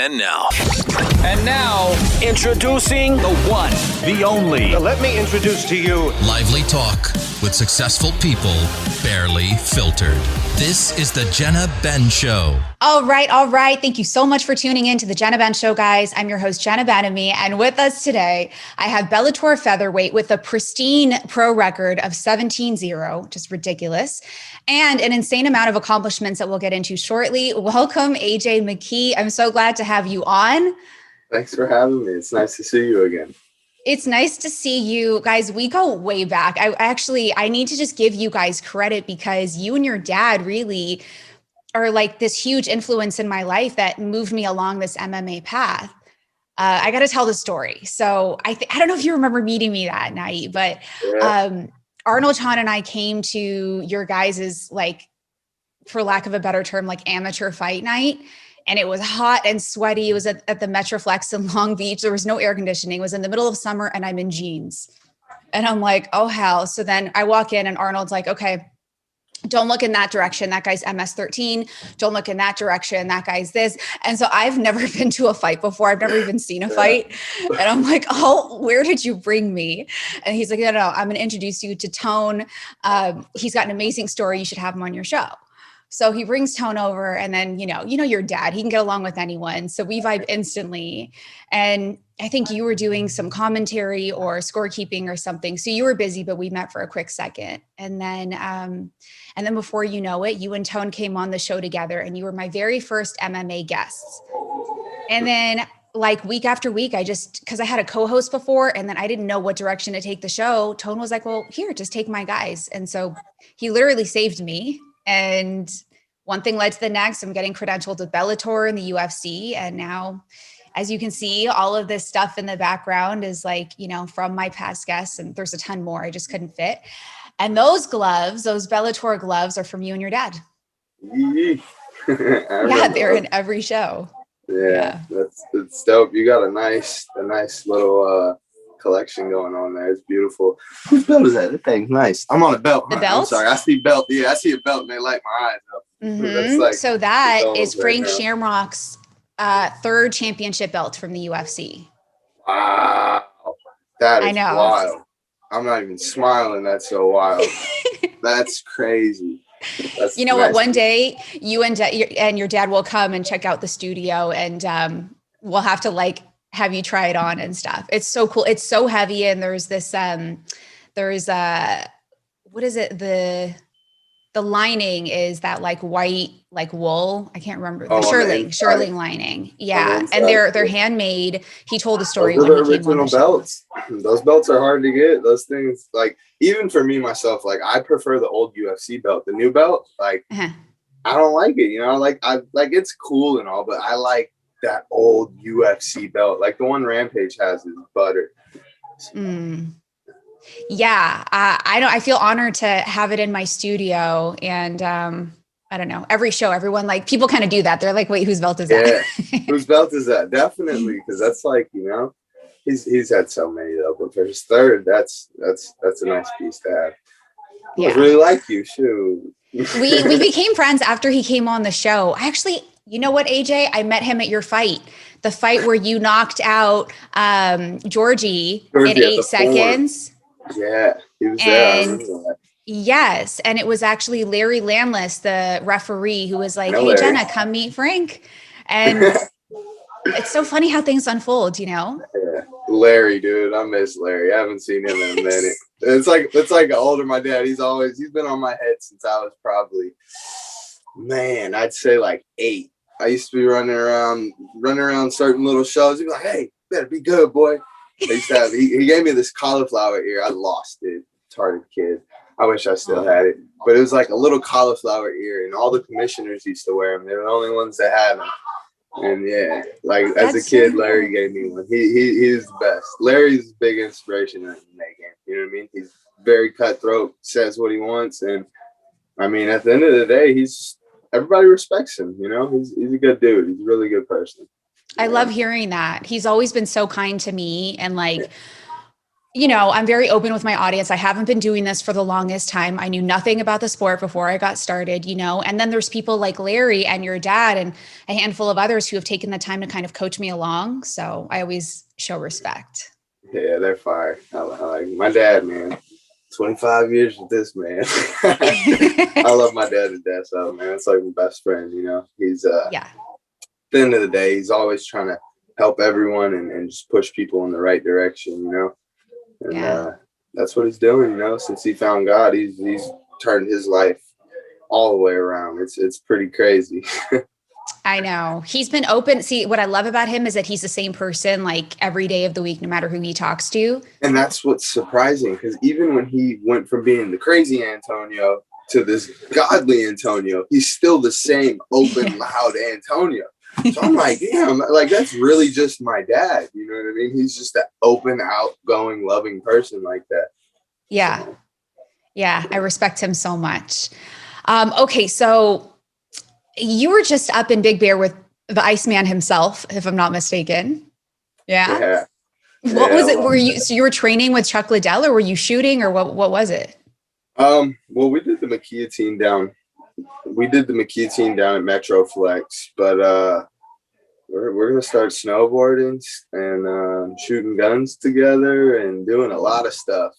And now, introducing the one, the only. Let me introduce to you lively talk with successful people, barely filtered. This is the Jenna Ben Show. All right. Thank you so much for tuning in to the Jenna Ben Show, guys. I'm your host, Jenna Ben-Ami, and with us today, I have Bellator Featherweight with a pristine pro record of 17-0, just ridiculous, and an insane amount of accomplishments that we'll get into shortly. Welcome, AJ McKee. I'm so glad to have you on. Thanks for having me. It's nice to see you again. It's nice to see you guys. We go way back. I need to just give you guys credit because you and your dad really are like this huge influence in my life that moved me along this MMA path. I got to tell the story. So I don't know if you remember meeting me that night, but Arnold Chan and I came to your guys's, like, for lack of a better term, like amateur fight night. And it was hot and sweaty. It was at the Metroflex in Long Beach. There was no air conditioning. It was in the middle of summer and I'm in jeans. And I'm like, oh, hell. So then I walk in and Arnold's like, okay, don't look in that direction. That guy's MS-13. Don't look in that direction. That guy's this. And so I've never been to a fight before. I've never even seen a fight. And I'm like, oh, where did you bring me? And he's like, no, I'm going to introduce you to Tone. He's got an amazing story. You should have him on your show. So he brings Tone over and then, you know, your dad, he can get along with anyone. So we vibe instantly. And I think you were doing some commentary or scorekeeping or something. So you were busy, but we met for a quick second. And then before you know it, you and Tone came on the show together and you were my very first MMA guests. And then like week after week, cause I had a co-host before and then I didn't know what direction to take the show. Tone was like, well, here, just take my guys. And so he literally saved me. And one thing led to the next. I'm getting credentialed with Bellator and the UFC. And now, as you can see, all of this stuff in the background is like, you know, from my past guests. And there's a ton more. I just couldn't fit. And those gloves, those Bellator gloves are from you and your dad. Yeah, they're in every show. Yeah. That's dope. You got a nice little collection going on there. It's beautiful. Whose belt is that? That thing's nice. I'm on a belt. The belt? I'm sorry. I see belt. Yeah, I see a belt and they light my eyes up. Mm-hmm. Like, so that is Frank right Shamrock's third championship belt from the UFC. Wow. That is wild. I'm not even smiling. That's so wild. That's crazy. That's you know nice. What? One day you and your dad will come and check out the studio and we'll have to like have you try it on and stuff. It's so cool. It's so heavy. And there's this, what is it? The lining is that like white, like wool. I can't remember. The shearling lining. Yeah. And they're handmade. He told the story when he came on the show. Belts. Those belts are hard to get. Those things, like, even for me, myself, like I prefer the old UFC belt. The new belt, like, I don't like it. You know, like it's cool and all, but I like that old UFC belt, like the one Rampage has is butter. Yeah, I feel honored to have it in my studio, and I don't know. Every show, everyone like people kind of do that. They're like, "Wait, whose belt is that?" Whose belt is that? Definitely, because that's like, you know, he's had so many though, but for his third, that's a nice piece to have. Yeah. I really like you, shoot. we became friends after he came on the show. You know what, AJ? I met him at your fight. The fight where you knocked out 𝘥𝘮𝘭𝘭𝘪𝘰 in 8 seconds. Yeah, he was there. Yes, and it was actually Landless, the referee, who was like, "Hey, Jenna, come meet Frank." And it's so funny how things unfold, you know? Yeah. Larry, dude, I miss Larry. I haven't seen him in a minute. It's like older my dad. He's been on my head since I was probably, man, I'd say like 8. I used to be running around certain little shows. He'd be like, "Hey, better be good, boy." He gave me this cauliflower ear. I lost it. Retarded kid. I wish I still had it. But it was like a little cauliflower ear, and all the commissioners used to wear them. They were the only ones that had them. And yeah, like as a kid, Larry gave me one. He's the best. Larry's a big inspiration in that game. You know what I mean? He's very cutthroat, says what he wants, and I mean, at the end of the day, everybody respects him. You know, he's a good dude. He's a really good person. I love hearing that. He's always been so kind to me, and like you know, I'm very open with my audience. I haven't been doing this for the longest time. I knew nothing about the sport before I got started, you know, and then there's people like Larry and your dad and a handful of others who have taken the time to kind of coach me along. So I always show respect. Yeah, they're fire. I like my dad, man. 25 years with this man. I love my dad to death. So, man, it's like my best friend, you know. He's, yeah. At the end of the day, he's always trying to help everyone and just push people in the right direction, you know. And that's what he's doing, you know. Since he found God, he's turned his life all the way around. It's pretty crazy. I know. He's been open. See, what I love about him is that he's the same person like every day of the week, no matter who he talks to. And that's what's surprising, because even when he went from being the crazy Antonio to this godly Antonio, he's still the same open, loud Antonio. So I'm like, damn, like that's really just my dad. You know what I mean? He's just that open, outgoing, loving person like that. Yeah. Yeah. I respect him so much. Okay. So you were just up in Big Bear with the Iceman himself, if I'm not mistaken. Yeah. What was it? So you were training with Chuck Liddell, or were you shooting, or what was it? Well, we did the McKee down. We did the McKee down at Metroflex, but we're gonna start snowboarding and shooting guns together and doing a lot of stuff.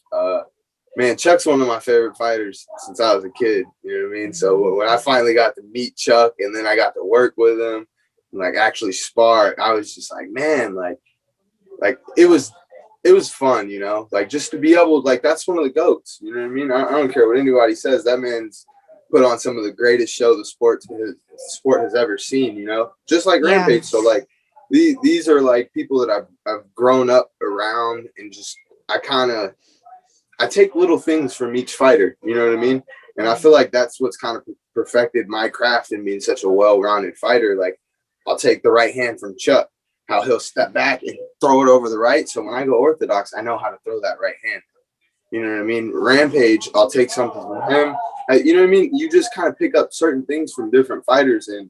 Man, Chuck's one of my favorite fighters since I was a kid. You know what I mean? So when I finally got to meet Chuck and then I got to work with him and like actually spar, I was just like, man, like it was fun, you know, like just to be able, like, that's one of the GOATs. You know what I mean? I don't care what anybody says. That man's put on some of the greatest show the sport has ever seen, you know, just like Rampage. So like these are like people that I've grown up around, and just I take little things from each fighter, you know what I mean? And I feel like that's what's kind of perfected my craft in being such a well-rounded fighter. Like, I'll take the right hand from Chuck, how he'll step back and throw it over the right. So when I go orthodox, I know how to throw that right hand. You know what I mean? Rampage, I'll take something from him. You know what I mean? You just kind of pick up certain things from different fighters. And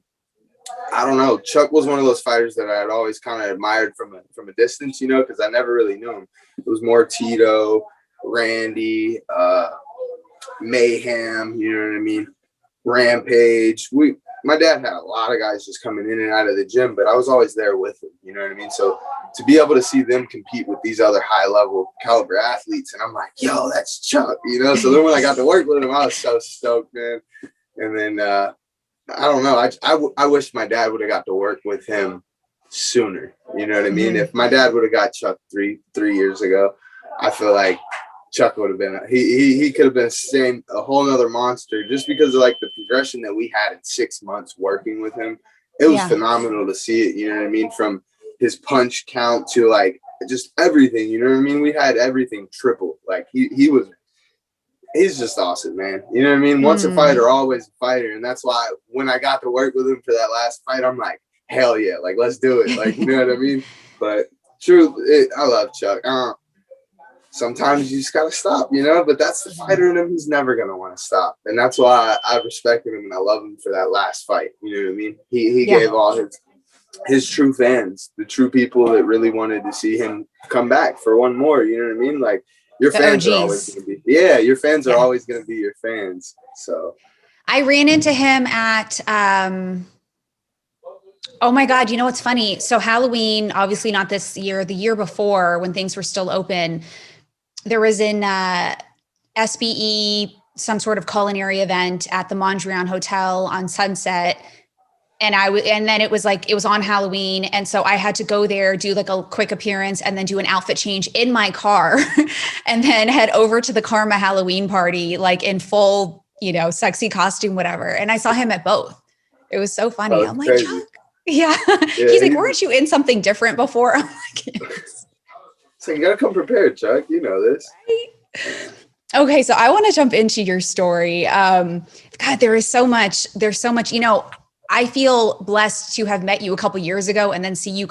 I don't know, Chuck was one of those fighters that I had always kind of admired from a distance, you know, because I never really knew him. It was more Tito, Randy, Mayhem, you know what I mean? Rampage. My dad had a lot of guys just coming in and out of the gym, but I was always there with him, you know what I mean? So to be able to see them compete with these other high level caliber athletes, and I'm like, yo, that's Chuck, you know? So then when I got to work with him, I was so stoked, man. And then, I don't know. I wish my dad would have got to work with him sooner. You know what I mean? If my dad would have got Chuck three years ago, I feel like Chuck would have been, he could have been a whole nother monster, just because of like the progression that we had in 6 months working with him. It was phenomenal to see it. You know what I mean? From his punch count to like just everything, you know what I mean? We had everything triple. Like he's just awesome, man. You know what I mean? Once a fighter, always a fighter. And that's why when I got to work with him for that last fight, I'm like, hell yeah, like, let's do it. Like, you know what I mean? But I love Chuck. Sometimes you just got to stop, you know? But that's the fighter in him. He's never going to want to stop. And that's why I respected him and I love him for that last fight. You know what I mean? He gave all his true fans, the true people that really wanted to see him come back for one more. You know what I mean? Like, your fans are always going to be, your fans are always going to be your fans. So I ran into him at, oh my God, you know what's funny? So Halloween, obviously not this year, the year before when things were still open, there was an SBE, some sort of culinary event at the Mondrian Hotel on Sunset. And then it was on Halloween. And so I had to go there, do like a quick appearance and then do an outfit change in my car and then head over to the Karma Halloween party, like in full, you know, sexy costume, whatever. And I saw him at both. It was so funny. I'm like, Chuck. Yeah. He's like, weren't you in something different before? I'm like, so you gotta come prepared, Chuck. You know this. Right? Okay, so I want to jump into your story. God, there's so much, you know. I feel blessed to have met you a couple years ago and then see you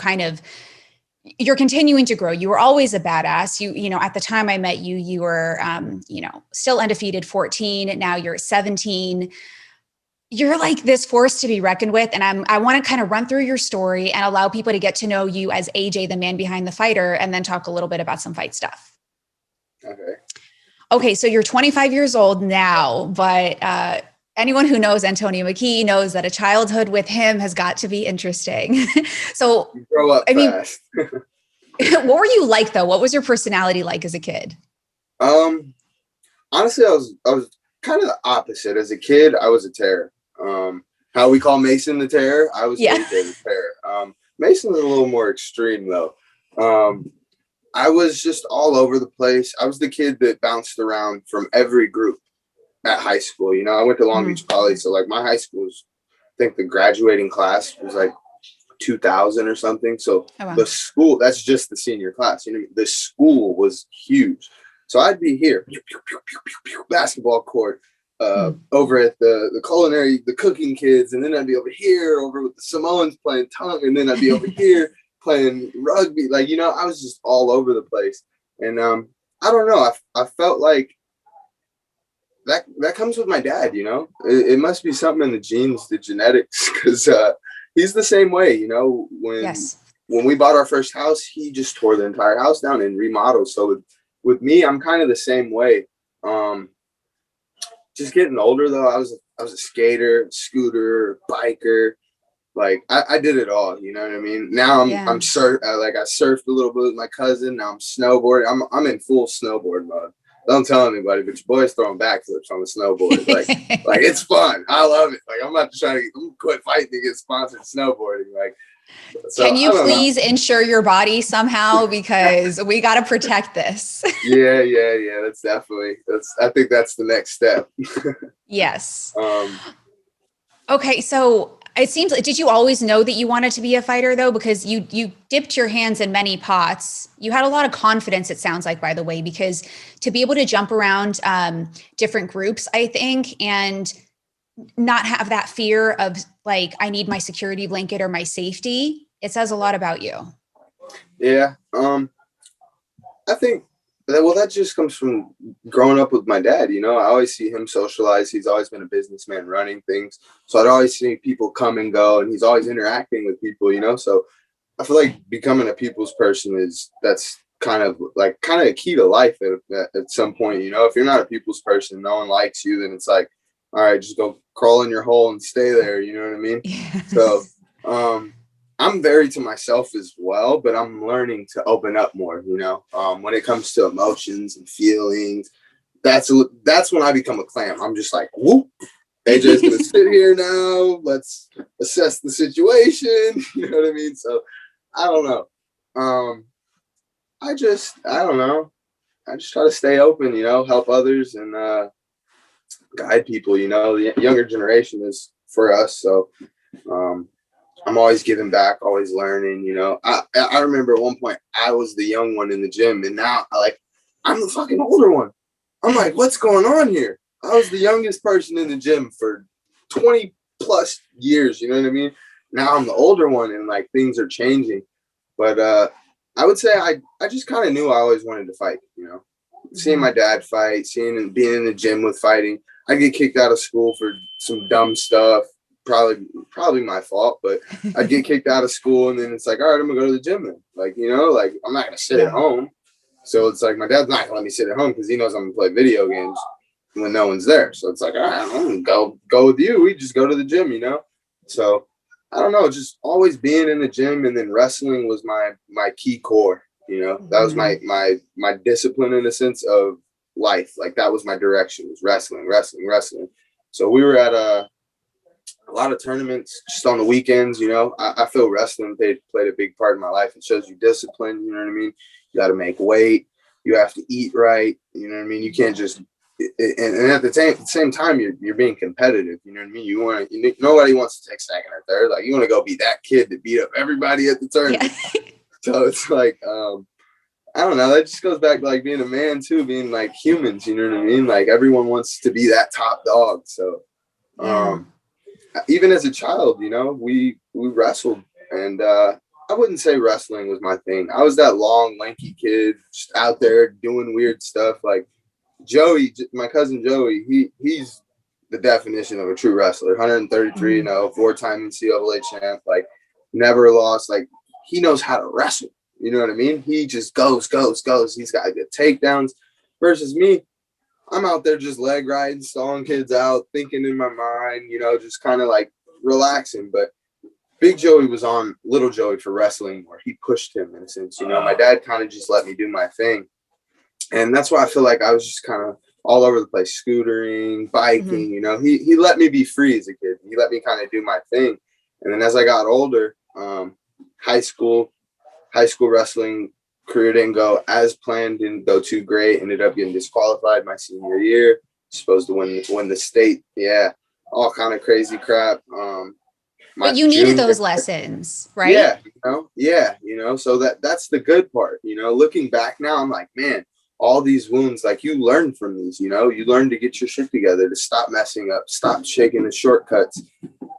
you're continuing to grow. You were always a badass. You know, at the time I met you, you were, you know, still undefeated 14. Now you're 17. You're like this force to be reckoned with. And I want to kind of run through your story and allow people to get to know you as AJ, the man behind the fighter, and then talk a little bit about some fight stuff. Okay. Okay, so you're 25 years old now, but anyone who knows Antonio McKee knows that a childhood with him has got to be interesting. So, You grow up fast. what were you like though? What was your personality like as a kid? Honestly, I was kind of the opposite. As a kid, I was a terror. How we call Mason the terror, I was AJ the terror. Mason was a little more extreme though. I was just all over the place. I was the kid that bounced around from every group at high school. You know, I went to Long Beach Poly, so like my high school was, I think the graduating class was like 2000 or something. So the school, that's just the senior class. You know, the school was huge. So I'd be here, basketball court, over at the culinary, the cooking kids, and then I'd be over here, over with the Samoans playing tongue, and then I'd be over here playing rugby. Like, you know, I was just all over the place. And I don't know, I felt like that comes with my dad, you know. It must be something in the genes, the genetics, because he's the same way, you know. When we bought our first house, he just tore the entire house down and remodeled. So with me, I'm kind of the same way. Just getting older though, I was a skater, scooter, biker. Like I did it all, you know what I mean? Now I surfed a little bit with my cousin. Now I'm snowboarding. I'm in full snowboard mode. Don't tell anybody, but your boy's throwing backflips on the snowboard. Like it's fun. I love it. Like I'm about to try to quit fighting to get sponsored snowboarding. Like, so, can you please insure your body somehow, because we got to protect this. Yeah. I think that's the next step. Yes. Okay, so it seems like, did you always know that you wanted to be a fighter though? Because you dipped your hands in many pots. You had a lot of confidence, it sounds like, by the way, because to be able to jump around different groups, I think, and not have that fear of like, I need my security blanket or my safety, it says a lot about you. Yeah. I think that just comes from growing up with my dad. You know, I always see him socialize. He's always been a businessman running things. So I'd always see people come and go, and he's always interacting with people, you know? So I feel like becoming a people's person that's kind of a key to life at some point. You know, if you're not a people's person, no one likes you, then it's like, all right, just go crawl in your hole and stay there. You know what I mean? Yes. So, I'm very to myself as well, but I'm learning to open up more, you know, when it comes to emotions and feelings. That's when I become a clam. I'm just like, whoop, AJ's going to sit here now. Let's assess the situation. You know what I mean? So I don't know. I don't know. I just try to stay open, you know, help others and guide people, you know. The younger generation is for us. So, I'm always giving back, always learning, you know. I remember at one point I was the young one in the gym, and now I'm the fucking older one. I'm like, what's going on here? I was the youngest person in the gym for 20 plus years, you know what I mean? Now I'm the older one, and like things are changing. But I would say I just kind of knew I always wanted to fight, you know. Seeing my dad fight, seeing and being in the gym with fighting. I get kicked out of school for some dumb stuff. Probably my fault, but I'd get kicked out of school, and then it's like, all right, I'm gonna go to the gym then. Like, you know, like I'm not gonna sit at home. So it's like my dad's not gonna let me sit at home because he knows I'm gonna play video games when no one's there. So it's like, all right, I'm gonna go with you. We just go to the gym, you know. So I don't know, just always being in the gym, and then wrestling was my key core. You know, that was my discipline in the sense of life. Like that was my direction, was wrestling. So we were at a lot of tournaments just on the weekends, you know. I feel wrestling played a big part in my life. It shows you discipline, you know what I mean? You got to make weight. You have to eat right, you know what I mean? You can't just, and at the same time, you're being competitive, you know what I mean? Nobody wants to take second or third. Like, you want to go be that kid that beat up everybody at the tournament. Yeah. So it's like, I don't know. That just goes back to like being a man too, being like humans, you know what I mean? Like everyone wants to be that top dog. So, even as a child, you know, we wrestled, and I wouldn't say wrestling was my thing. I was that long, lanky kid just out there doing weird stuff. Like Joey, my cousin Joey, he's the definition of a true wrestler. 133, you know, 4-time NCAA champ, like never lost. Like he knows how to wrestle. You know what I mean? He just goes. He's got good takedowns. Versus me, I'm out there just leg riding, stalling kids out, thinking in my mind, you know, just kind of like relaxing. But Big Joey was on Little Joey for wrestling more. He pushed him in a sense. You know, my dad kind of just let me do my thing. And that's why I feel like I was just kind of all over the place, scootering, biking, you know. He let me be free as a kid. He let me kind of do my thing. And then as I got older, high school wrestling career didn't go as planned, didn't go too great. Ended up getting disqualified my senior year. Supposed to win the state. Yeah, all kind of crazy crap. But you needed those lessons, right? Yeah, you know, so that's the good part. You know, looking back now, I'm like, man, all these wounds, like you learn from these, you know, you learn to get your shit together, to stop messing up, stop shaking the shortcuts,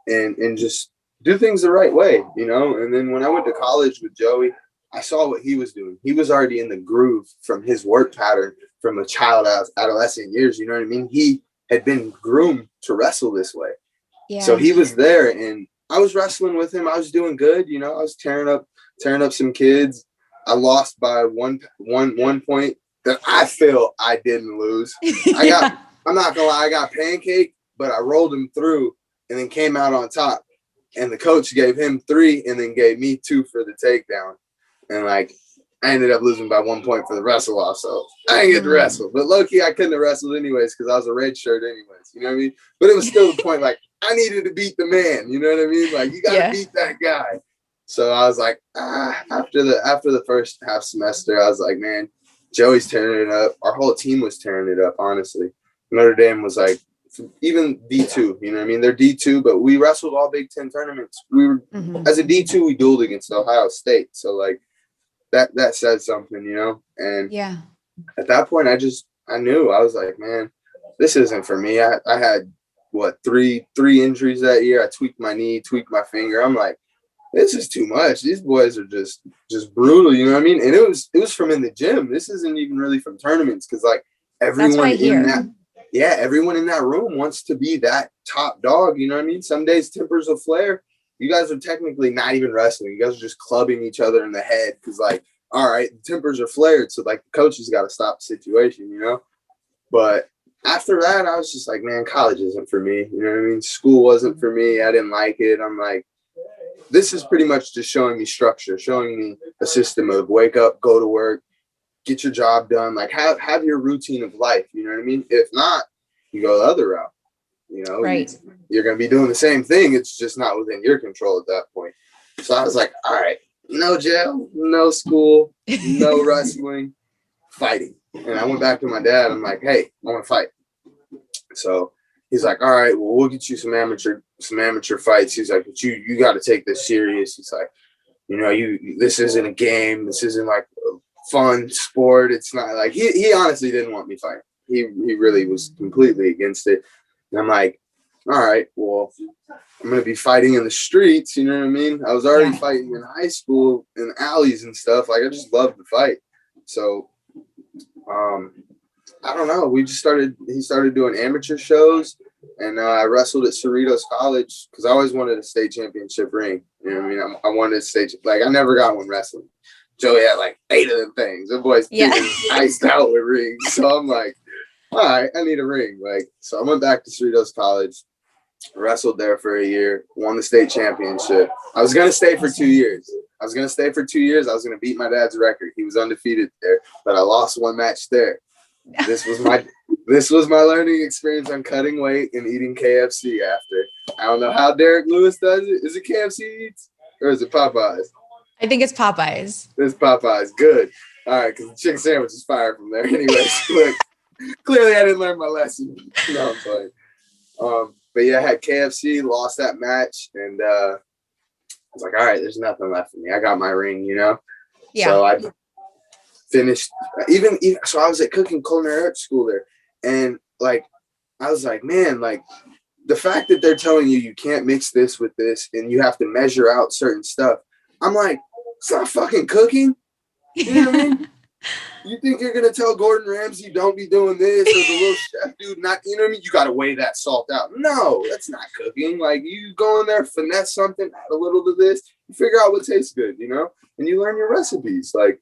and just do things the right way, you know. And then when I went to college with Joey, I saw what he was doing. He was already in the groove from his work pattern from a child adolescent years, you know what I mean? He had been groomed to wrestle this way. Yeah. So he was there, and I was wrestling with him. I was doing good, you know. I was tearing up some kids. I lost by one point that I feel I didn't lose. I'm not gonna lie, I got pancaked, but I rolled him through and then came out on top. And the coach gave him 3 and then gave me 2 for the takedown. And like I ended up losing by 1 point for the wrestle off. So I didn't get to wrestle. But low-key, I couldn't have wrestled anyways because I was a red shirt anyways. You know what I mean? But it was still the point, like, I needed to beat the man. You know what I mean? Like, you got to beat that guy. So I was like, after the first half semester, I was like, man, Joey's tearing it up. Our whole team was tearing it up, honestly. Notre Dame was like, even D2, you know what I mean? They're D2, but we wrestled all Big Ten tournaments. We were, as a D2, we dueled against Ohio State. So, like, that said something, you know? And at that point, I knew. I was like, man, this isn't for me. I had, three injuries that year. I tweaked my knee, tweaked my finger. I'm like, this is too much. These boys are just brutal, you know what I mean? And it was from in the gym. This isn't even really from tournaments because, like, everyone everyone in that room wants to be that top dog, you know what I mean? Some days tempers will flare. You guys are technically not even wrestling. You guys are just clubbing each other in the head because, like, all right, the tempers are flared, so, like, the coaches got to stop the situation, you know? But after that, I was just like, man, college isn't for me. You know what I mean? School wasn't for me. I didn't like it. I'm like, this is pretty much just showing me structure, showing me a system of wake up, go to work, get your job done, like have your routine of life. You know what I mean? If not, you go the other route. You know, right. You're going to be doing the same thing. It's just not within your control at that point. So I was like, all right, no jail, no school, no wrestling, fighting. And I went back to my dad. I'm like, hey, I want to fight. So he's like, all right, well, we'll get you some amateur fights. He's like, but you got to take this serious. He's like, you know, this isn't a game. This isn't like a fun sport. It's not like he honestly didn't want me fighting. He really was completely against it. And I'm like, all right, well, I'm going to be fighting in the streets. You know what I mean? I was already fighting in high school in alleys and stuff. Like, I just loved to fight. So, I don't know. He started doing amateur shows, and I wrestled at Cerritos College because I always wanted a state championship ring. You know what I mean? I wanted a state, like, I never got one wrestling. Joey had like 8 of them things. The boys iced out with rings. So I'm like, all right, I need a ring. Like, so I went back to Cerritos College, wrestled there for a year, won the state championship. I was going to stay for 2 years. I was going to beat my dad's record. He was undefeated there, but I lost one match there. This was my learning experience on cutting weight and eating KFC after. I don't know how Derek Lewis does it. Is it KFC eats or is it Popeyes? I think it's Popeyes. It's Popeyes. Good. All right, because the chicken sandwich is fire from there. Anyways, look, clearly I didn't learn my lesson. No, I'm sorry. But yeah, I had KFC, lost that match, and I was like, all right, there's nothing left for me. I got my ring, you know? Yeah. So I finished, so I was at cooking culinary arts school there. And like, I was like, man, like the fact that they're telling you can't mix this with this and you have to measure out certain stuff. I'm like, it's not fucking cooking. You know what I mean? You think you're going to tell Gordon Ramsay, don't be doing this, or the little chef dude, not, you know what I mean? You got to weigh that salt out. No, that's not cooking. Like, you go in there, finesse something, add a little to this, you figure out what tastes good, you know? And you learn your recipes. Like,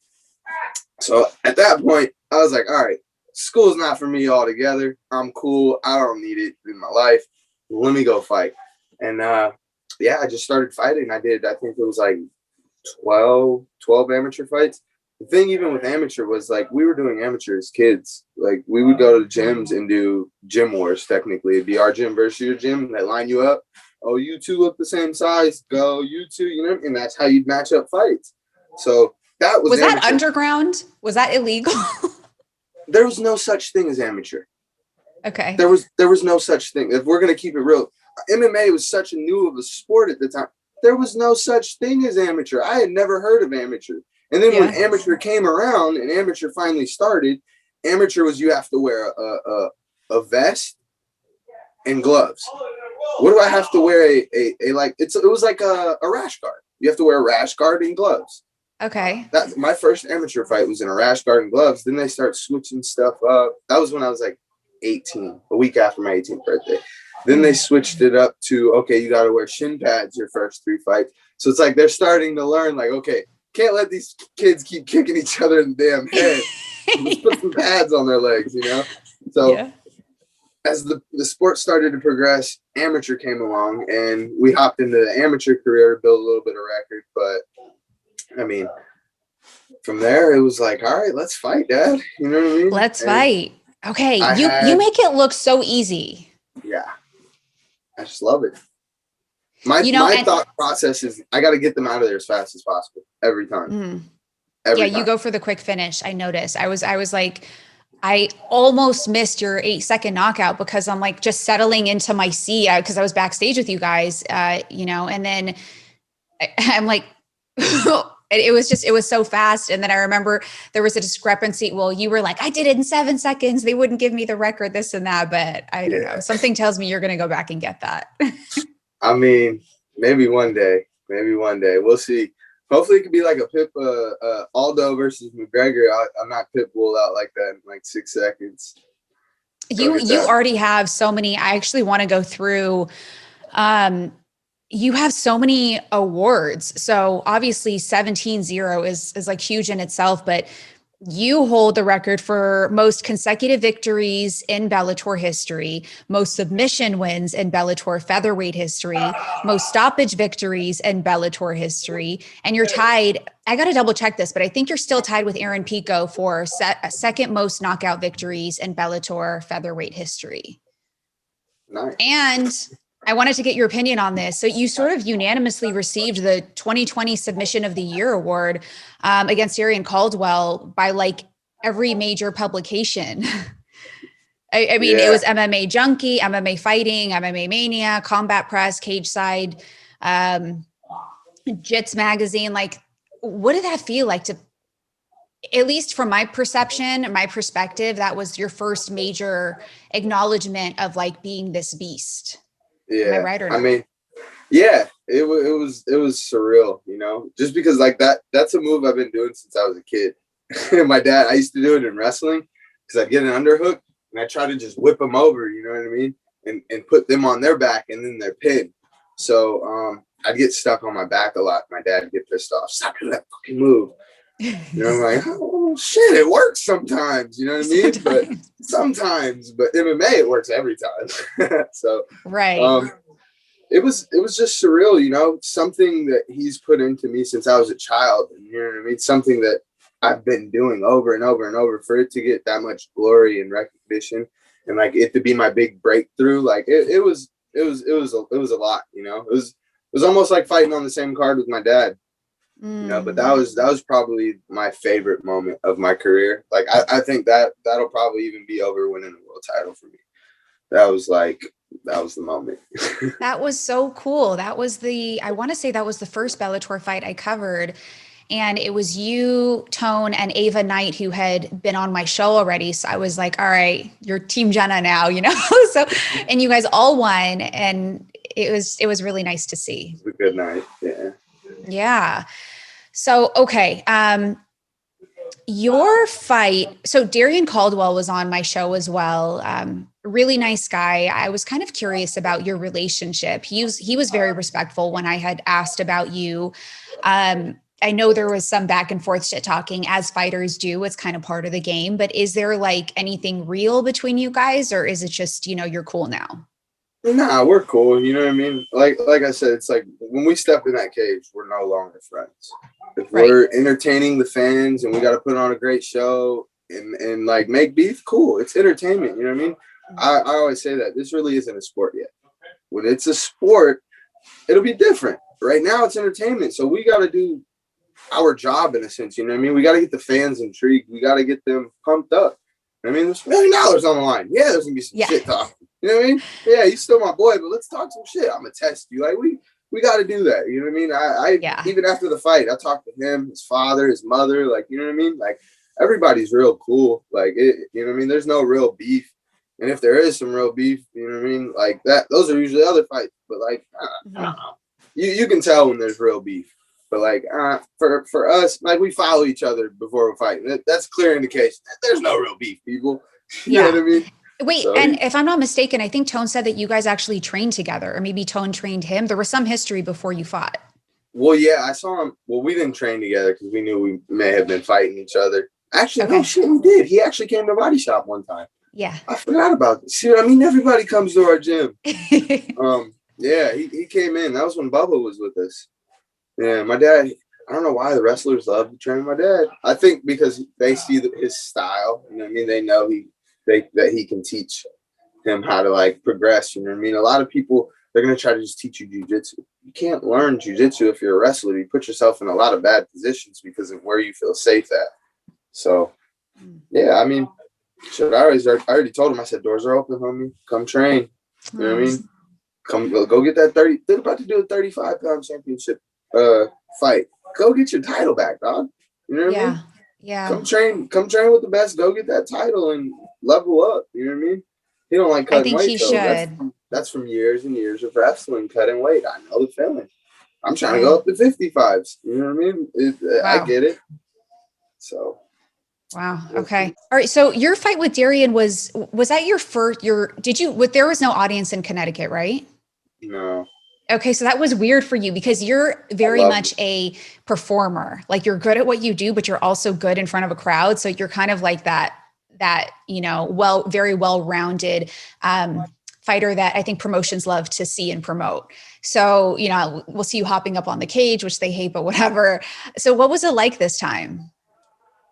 so at that point, I was like, all right, school's not for me altogether. I'm cool. I don't need it in my life. Let me go fight. And yeah, I just started fighting. I think it was like 12 amateur fights. The thing even with amateur was like we were doing amateur as kids. Like we would go to the gyms and do gym wars. Technically, it'd be our gym versus your gym. They line you up. Oh, you two look the same size. Go, you two. You know, and that's how you'd match up fights. So that was that underground? Was that illegal? There was no such thing as amateur. Okay. There was no such thing. If we're gonna keep it real, MMA was such a new of a sport at the time. There was no such thing as amateur. I had never heard of amateur. And then when amateur came around and amateur finally started, amateur was you have to wear a vest and gloves. What do I have to wear? It was like a rash guard. You have to wear a rash guard and gloves. Okay. That my first amateur fight was in a rash guard and gloves. Then they start switching stuff up. That was when I was like 18, a week after my 18th birthday. Then they switched it up to, okay, you got to wear shin pads your first 3 fights. So it's like they're starting to learn, like, okay, can't let these kids keep kicking each other in the damn head. Let's put some pads on their legs, you know? So as the sport started to progress, amateur came along, and we hopped into the amateur career to build a little bit of record. But, I mean, from there, it was like, all right, let's fight, Dad. You know what I mean? Let's fight. Okay, you make it look so easy. Yeah. I just love it. My thought process is I got to get them out of there as fast as possible every time. Mm-hmm. Every time. You go for the quick finish. I noticed. I was like, I almost missed your 8-second knockout because I'm like just settling into my seat because I was backstage with you guys, you know, and then I'm like, it was so fast. And then I remember there was a discrepancy. Well, you were like, I did it in 7 seconds. They wouldn't give me the record, this and that, but I don't know. Something tells me you're going to go back and get that. I mean, maybe one day, we'll see. Hopefully it could be like a Aldo versus McGregor. I'm not Pitbull out like that in like 6 seconds. You already have so many. I actually want to go through, you have so many awards. So obviously 17-0 is like huge in itself, but you hold the record for most consecutive victories in Bellator history, most submission wins in Bellator featherweight history, most stoppage victories in Bellator history. And you're tied, I got to double check this, but I think you're still tied with Aaand Pico for second most knockout victories in Bellator featherweight history. Nice. And I wanted to get your opinion on this. So you sort of unanimously received the 2020 Submission of the Year award against Darrion Caldwell by like every major publication. I mean, It was MMA Junkie, MMA Fighting, MMA Mania, Combat Press, Cage Side, Jits Magazine. Like, what did that feel like to, at least from my perception, my perspective, that was your first major acknowledgement of like being this beast? Yeah, am I right or not? I mean, yeah, it was surreal, you know, just because like that's a move I've been doing since I was a kid. My dad, I used to do it in wrestling because I'd get an underhook and I try to just whip them over, you know what I mean, and put them on their back and then they're pinned. So I'd get stuck on my back a lot. My dad would get pissed off. Stop doing that fucking move. You know, I'm like, oh shit, it works sometimes. You know what I mean? But MMA it works every time. So right. It was just surreal, you know, something that he's put into me since I was a child. And you know what I mean? Something that I've been doing over and over and over, for it to get that much glory and recognition and like it to be my big breakthrough. Like it was a lot, you know. It was almost like fighting on the same card with my dad. You know, but that was probably my favorite moment of my career. Like I think that'll probably even be over winning the world title for me. That was the moment. That was so cool. I want to say that was the first Bellator fight I covered. And it was you, Tone, and Ava Knight who had been on my show already. So I was like, all right, you're Team Jenna now, you know? So, and you guys all won. And it was really nice to see. It was a good night. Yeah. Yeah. So, okay. Your fight. So Darrion Caldwell was on my show as well. Really nice guy. I was kind of curious about your relationship. He was very respectful when I had asked about you. I know there was some back and forth shit talking, as fighters do. It's kind of part of the game, but is there like anything real between you guys, or is it just, you're cool now? Nah, we're cool. You know what I mean? Like I said, it's like when we step in that cage, we're no longer friends. If we're entertaining the fans and we got to put on a great show and like make beef, cool. It's entertainment. You know what I mean? I always say that this really isn't a sport yet. When it's a sport, it'll be different. Right now, it's entertainment. So we got to do our job in a sense. You know what I mean? We got to get the fans intrigued. We got to get them pumped up. I mean, there's $1 million on the line. Yeah, there's going to be some shit talking. You know what I mean? Yeah, you still my boy, but let's talk some shit. I'm going to test you. Like, we got to do that. You know what I mean? I even after the fight, I talked to him, his father, his mother. Like, you know what I mean? Like, everybody's real cool. Like, you know what I mean? There's no real beef. And if there is some real beef, you know what I mean? Like that, those are usually other fights. But like, I don't know. You can tell when there's real beef. But like, for us, like we follow each other before we fight. That's clear indication. There's no real beef, people. You know what I mean? Wait, so, and if I'm not mistaken, I think Tone said that you guys actually trained together, or maybe Tone trained him. There was some history before you fought. Well, yeah, I saw him. Well, we didn't train together because we knew we may have been fighting each other. Actually, no shit, we did. He actually came to Bodyshop one time. Yeah. I forgot about this. See what I mean? Everybody comes to our gym. Yeah, he came in. That was when Bubba was with us. Yeah, my dad, I don't know why the wrestlers love to train my dad. I think because they see his style. You know what I mean? They know that he can teach him how to like progress. You know what I mean? A lot of people, they're going to try to just teach you jiu-jitsu. You can't learn jiu-jitsu if you're a wrestler. You put yourself in a lot of bad positions because of where you feel safe at. So, yeah, I mean, shit, I already told him, I said, doors are open, homie. Come train. You know what I mean? Come go get that 30. They're about to do a 35-pound championship fight. Go get your title back, dog. You know what I mean? Yeah. Come train with the best. Go get that title and level up. You know what I mean? He don't like cutting weight. I think he should. That's from years and years of wrestling, cutting weight. I know the feeling. I'm trying to go up to 55s. You know what I mean? I get it. So. Wow. Okay. All right. So your fight with Darrion was that your first, there was no audience in Connecticut, right? No. Okay. So that was weird for you because you're very much a performer. Like you're good at what you do, but you're also good in front of a crowd. So you're kind of like that, very well-rounded, fighter that I think promotions love to see and promote. So, we'll see you hopping up on the cage, which they hate, but whatever. So what was it like this time?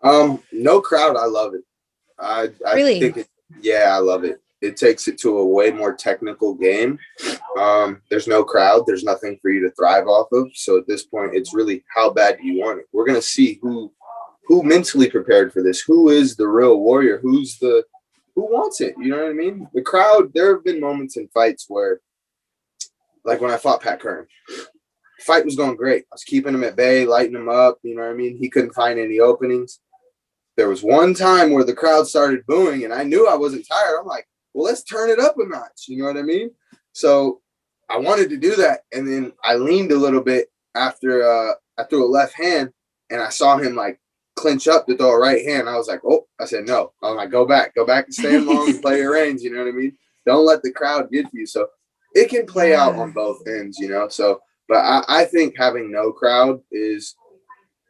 No crowd. I love it. I really think I love it. It takes it to a way more technical game. There's no crowd. There's nothing for you to thrive off of. So at this point, it's really how bad do you want it? We're going to see who mentally prepared for this, who is the real warrior, who wants it. You know what I mean? The crowd, there have been moments in fights where, like when I fought Pat Curran, fight was going great. I was keeping him at bay, lighting him up. You know what I mean? He couldn't find any openings. There was one time where the crowd started booing and I knew I wasn't tired. I'm like, well, let's turn it up a notch. You know what I mean? So I wanted to do that. And then I leaned a little bit after I threw a left hand and I saw him like clinch up to throw a right hand. I was like, oh, I said, no. I'm like, go back and stand long and play your range. You know what I mean? Don't let the crowd get to you. So it can play out on both ends, so, but I think having no crowd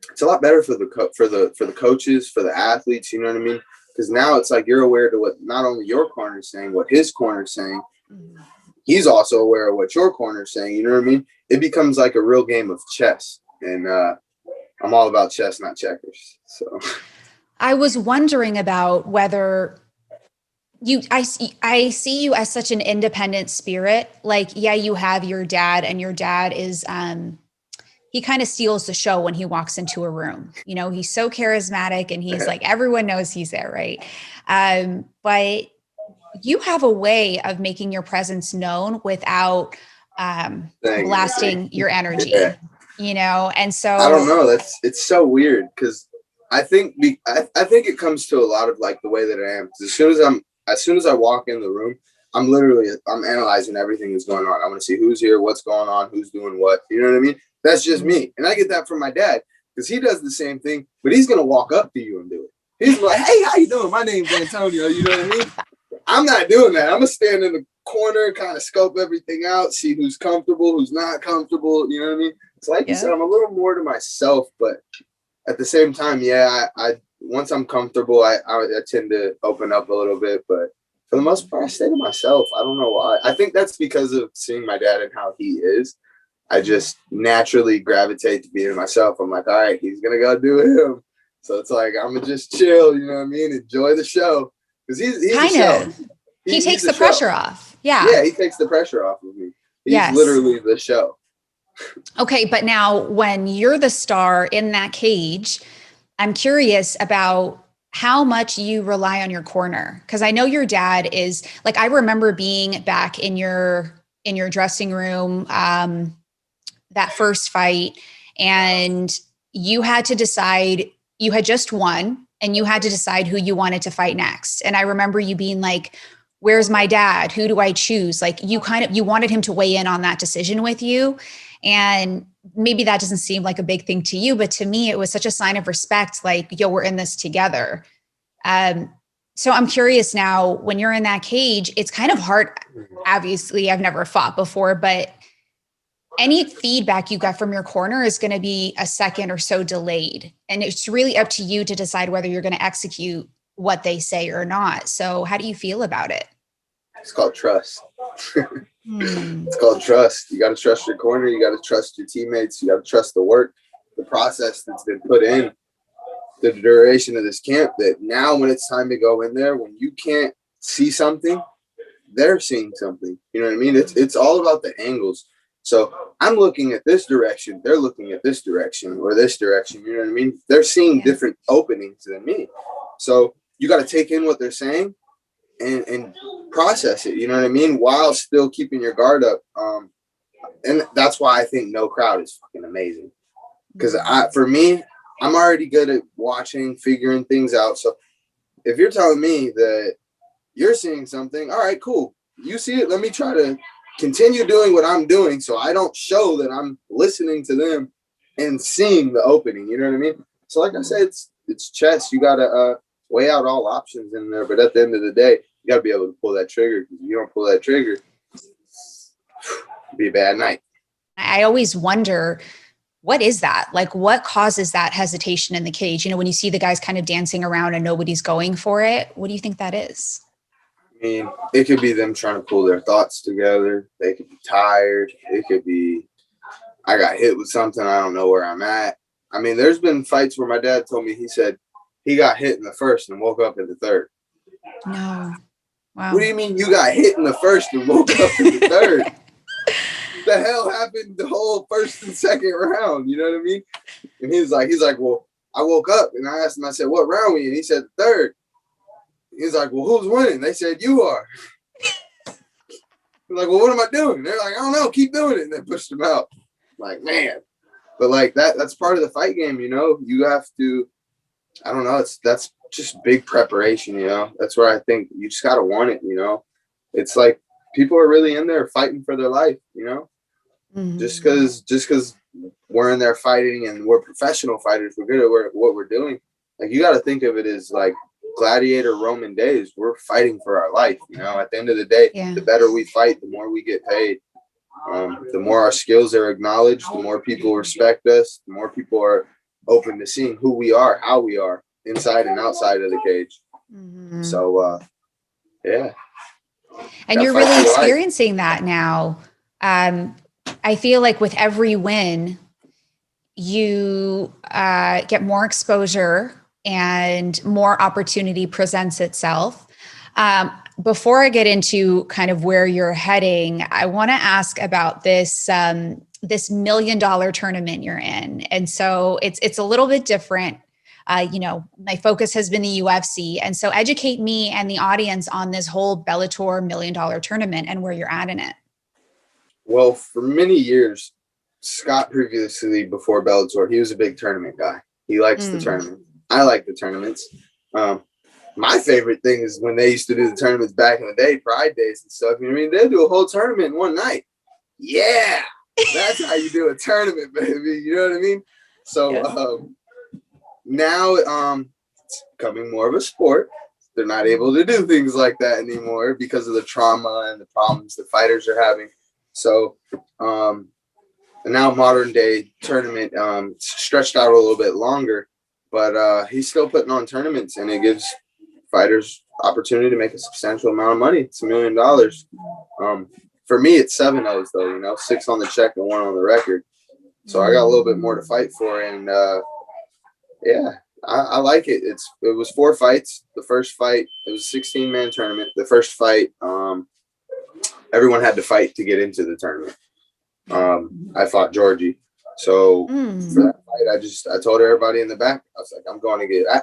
it's a lot better for the coaches, for the athletes, you know what I mean? Because now it's like you're aware to what not only your corner is saying, what his corner is saying. He's also aware of what your corner is saying, you know what I mean? It becomes like a real game of chess. And I'm all about chess, not checkers. So I was wondering about whether I see you as such an independent spirit. Like, you have your dad, and your dad is, he kind of steals the show when he walks into a room. He's so charismatic and he's like, everyone knows he's there, right? But you have a way of making your presence known without blasting your energy, and so. I don't know. It's so weird because I think it comes to a lot of like the way that I am. As soon as I walk in the room, I'm analyzing everything that's going on. I want to see who's here, what's going on, who's doing what. You know what I mean? That's just me. And I get that from my dad because he does the same thing, but he's going to walk up to you and do it. He's like, hey, how you doing? My name's Antonio. You know what I mean? I'm not doing that. I'm going to stand in the corner, kind of scope everything out, see who's comfortable, who's not comfortable. You know what I mean? It's like you said, I'm a little more to myself, but at the same time, yeah, I once I'm comfortable, I tend to open up a little bit, but for the most part, I stay to myself. I don't know why. I think that's because of seeing my dad and how he is. I just naturally gravitate to being myself. I'm like, all right, he's gonna go do him. So it's like I'm gonna just chill, you know what I mean? Enjoy the show. Because he's kind of. He takes the pressure off. Yeah. Yeah, he takes the pressure off of me. He's literally the show. Okay, but now when you're the star in that cage, I'm curious about how much you rely on your corner. Because I know your dad is like, I remember being back in your dressing room, that first fight, and you had to decide, you had just won and you had to decide who you wanted to fight next. And I remember you being like, where's my dad? Who do I choose? Like you wanted him to weigh in on that decision with you. And maybe that doesn't seem like a big thing to you, but to me, it was such a sign of respect. Like, yo, we're in this together. So I'm curious now, when you're in that cage, it's kind of hard. Obviously, I've never fought before, but any feedback you got from your corner is going to be a second or so delayed. And it's really up to you to decide whether you're going to execute what they say or not. So how do you feel about it? It's called trust. It's called trust. You got to trust your corner. You got to trust your teammates. You got to trust the work, the process that's been put in, the duration of this camp, that now when it's time to go in there, when you can't see something, they're seeing something. You know what I mean? It's all about the angles. So I'm looking at this direction. They're looking at this direction or this direction. You know what I mean? They're seeing different openings than me. So you got to take in what they're saying and process it, you know what I mean, while still keeping your guard up. And that's why I think no crowd is fucking amazing. Because for me, I'm already good at watching, figuring things out. So if you're telling me that you're seeing something, all right, cool. You see it. Let me try to continue doing what I'm doing so I don't show that I'm listening to them and seeing the opening. You know what I mean? So like I said, it's chess. You got to weigh out all options in there. But at the end of the day, you got to be able to pull that trigger. Because if you don't pull that trigger, it'll be a bad night. I always wonder, what is that? Like, what causes that hesitation in the cage? You know, when you see the guys kind of dancing around and nobody's going for it, what do you think that is? I mean, it could be them trying to pull their thoughts together. They could be tired. It could be, I got hit with something. I don't know where I'm at. I mean, there's been fights where my dad told me, he said he got hit in the first and woke up in the third. No. Wow. What do you mean you got hit in the first and woke up in the third? What the hell happened the whole first and second round? You know what I mean? And he's like, well, I woke up and I asked him, I said, what round we in? He said the third. He's like, well, who's winning? They said, you are. He's like, well, what am I doing? They're like, I don't know, keep doing it. And they pushed him out. I'm like, man. But like that's part of the fight game, you know? You have to, I don't know, that's just big preparation, you know? That's where I think you just got to want it, you know? It's like people are really in there fighting for their life, you know? Mm-hmm. Just because we're in there fighting and we're professional fighters, we're good at what we're doing. Like, you got to think of it as like gladiator Roman days. We're fighting for our life, you know? At the end of the day, the better we fight, the more we get paid. The more our skills are acknowledged, the more people respect us, the more people are open to seeing who we are, how we are, inside and outside of the cage. Mm-hmm. So, yeah. And you're really experiencing that now. I feel like with every win, you get more exposure and more opportunity presents itself. Before I get into kind of where you're heading, I want to ask about this this $1 million tournament you're in. And so it's a little bit different. You know, my focus has been the UFC. And so educate me and the audience on this whole Bellator $1 million tournament and where you're at in it. Well, for many years, Scott previously, before Bellator, he was a big tournament guy. He likes the tournament. I like the tournaments. My favorite thing is when they used to do the tournaments back in the day, Pride days and stuff. You know what I mean? They'd do a whole tournament in one night. Yeah, that's how you do a tournament, baby. You know what I mean? So now it's becoming more of a sport. They're not able to do things like that anymore because of the trauma and the problems the fighters are having. So now modern day tournament, stretched out a little bit longer, but he's still putting on tournaments, and it gives fighters opportunity to make a substantial amount of money. It's $1 million. For me, it's 7 O's though, 6 on the check and 1 on the record. So I got a little bit more to fight for, and yeah, I like it. It was 4 fights. The first fight, it was a 16-man tournament. The first fight, everyone had to fight to get into the tournament. I fought 𝘥𝘰𝘭𝘭𝘢𝘳. So for that fight, I told everybody in the back, I was like, I'm going to get. I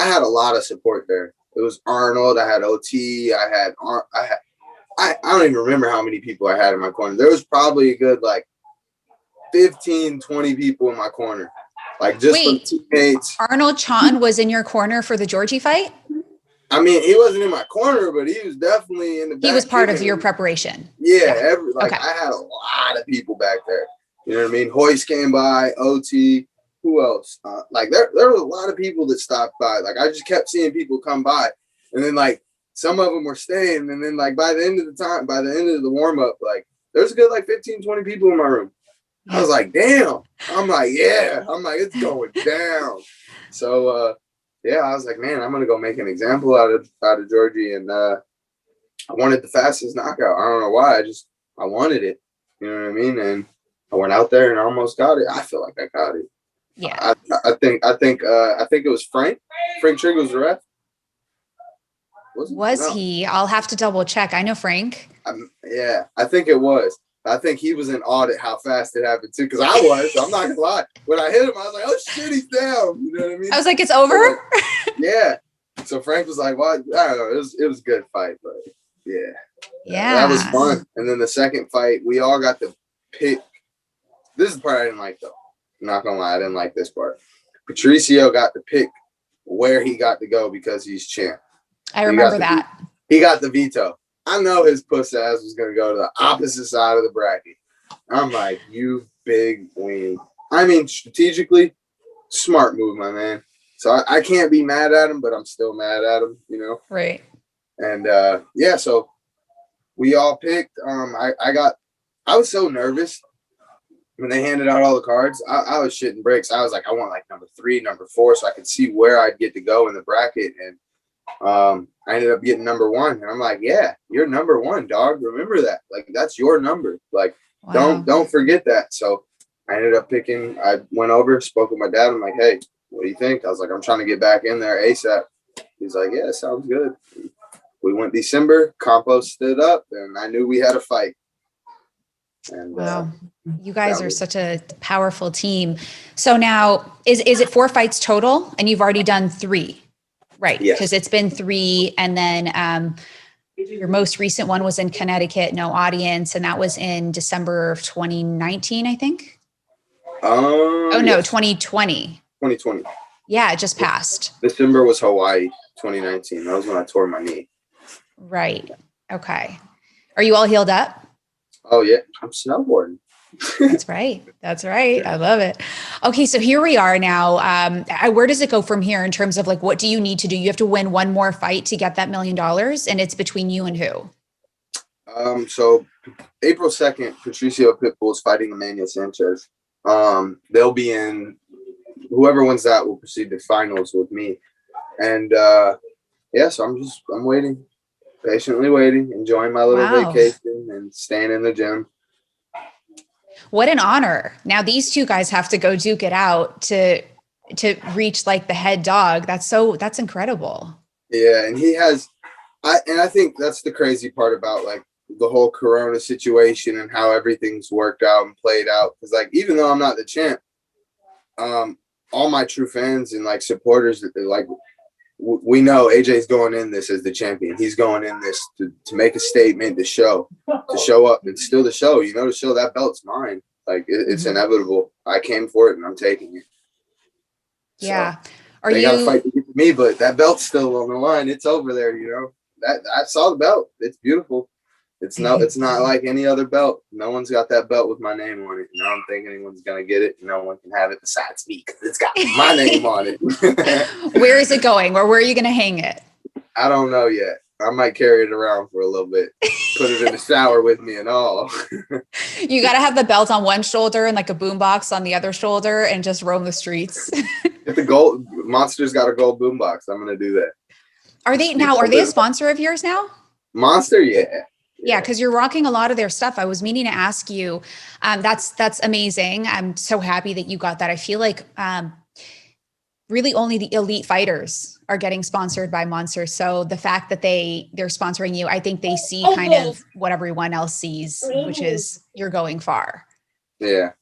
had a lot of support there. It was Aaand. I had OT. I don't even remember how many people I had in my corner. There was probably a good 15, 20 people in my corner. Just from teammates. Arnold Chon was in your corner for the 𝘥𝘰𝘭𝘭𝘢𝘳 fight? I mean, he wasn't in my corner, but he was definitely in the back. He was part of your preparation. Yeah. Okay. I had a lot of people back there. You know what I mean? Hoist came by, OT. Who else? There were a lot of people that stopped by. I just kept seeing people come by. And then, some of them were staying. And then, by the end of the warm-up, there's a good, 15, 20 people in my room. I was like, damn. I'm like, yeah. I'm like, it's going down. So, yeah, I was like, man, I'm going to go make an example out of 𝘥𝘭𝘭𝘎. And I wanted the fastest knockout. I don't know why. I wanted it. You know what I mean? And I went out there and I almost got it. I feel like I got it. Yeah. I think it was Frank. Frank Trigg was the ref. Was he? I'll have to double check. I know Frank. Yeah, I think it was. I think he was in awe at how fast it happened too. Because I was. I'm not gonna lie. When I hit him, I was like, "Oh shit, he's down." You know what I mean? I was like, "It's over." Yeah. So Frank was like, "Well, I don't know. It was a good fight, but yeah, yeah, that was fun." And then the second fight, we all got to pick. This is the part I didn't like though. I'm not gonna lie, I didn't like this part. Patricio got to pick where he got to go because he's champ. I remember that. He got the veto. I know his pussy ass was going to go to the opposite side of the bracket. I'm like, you big weenie. I mean, strategically, smart move, my man. So I can't be mad at him, but I'm still mad at him, Right. And yeah, so we all picked. I was so nervous when they handed out all the cards. I was shitting bricks. I was like, I want number 3, number 4, so I could see where I'd get to go in the bracket. And I ended up getting number 1, and I'm like, yeah, you're number 1, dog. Remember that. That's your number. Wow. Don't forget that. So I ended up picking. I went over, spoke with my dad. I'm like, hey, what do you think? I was like, I'm trying to get back in there ASAP. He's like, yeah, sounds good. We went December. Compo stood up, and I knew we had a fight. And wow, you guys are such a powerful team. So now, is it 4 fights total, and you've already done 3? Right, because it's been 3, and then your most recent one was in Connecticut, no audience, and that was in December of 2019, I think. Oh no, 2020. 2020. Yeah, it just passed. December was Hawaii, 2019. That was when I tore my knee. Right. Okay. Are you all healed up? Oh yeah, I'm snowboarding. That's right. That's right. I love it. Okay. So here we are now. Where does it go from here in terms of what do you need to do? You have to win 1 more fight to get that $1 million, and it's between you and who? So April 2nd, Patricio Pitbull is fighting Emmanuel Sanchez. They'll be in, whoever wins that will proceed to finals with me. And yeah, so I'm waiting, patiently waiting, enjoying my little vacation and staying in the gym. What an honor. Now these 2 guys have to go duke it out to reach the head dog. That's incredible. Yeah. And I think that's the crazy part about the whole Corona situation and how everything's worked out and played out. Cause even though I'm not the champ, all my true fans and supporters that we know AJ's going in this as the champion. He's going in this to make a statement, to show up and still to show, to show that belt's mine. It's inevitable. I came for it and I'm taking it. Yeah. So they got to fight to get to me, but that belt's still on the line. It's over there, that I saw the belt. It's beautiful. It's not like any other belt. No one's got that belt with my name on it. And I don't think anyone's going to get it. No one can have it besides me because it's got my name on it. Where is it going, or where are you going to hang it? I don't know yet. I might carry it around for a little bit. Put it in the shower with me and all. You got to have the belt on one shoulder and like a boombox on the other shoulder and just roam the streets. If the gold Monster's got a gold boombox, I'm gonna do that. Are they a sponsor of yours now? Monster, yeah. Yeah, because you're rocking a lot of their stuff. I was meaning to ask you. That's amazing. I'm so happy that you got that. I feel like really only the elite fighters are getting sponsored by Monster. So the fact that they're sponsoring you, I think they see kind of what everyone else sees, which is you're going far. Yeah.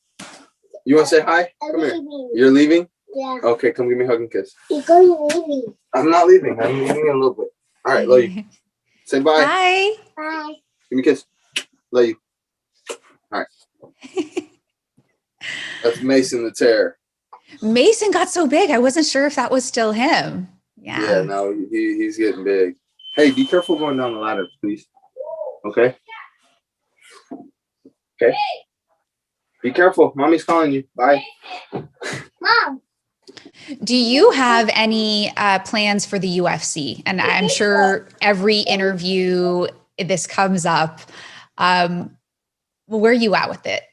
You want to say hi? Come here. You're leaving? Yeah. Okay, come give me a hug and kiss. You're going leaving. I'm not leaving. I'm leaving in a little bit. All right, love you. Say bye. Bye. Bye. Give me a kiss. Love you. All right. That's Mason the Terror. Mason got so big. I wasn't sure if that was still him. Yeah. Yeah, no, he's getting big. Hey, be careful going down the ladder, please. Okay? Okay? Be careful. Mommy's calling you. Bye. Mom. Do you have any plans for the UFC? And I'm sure every interview this comes up. Where are you at with it?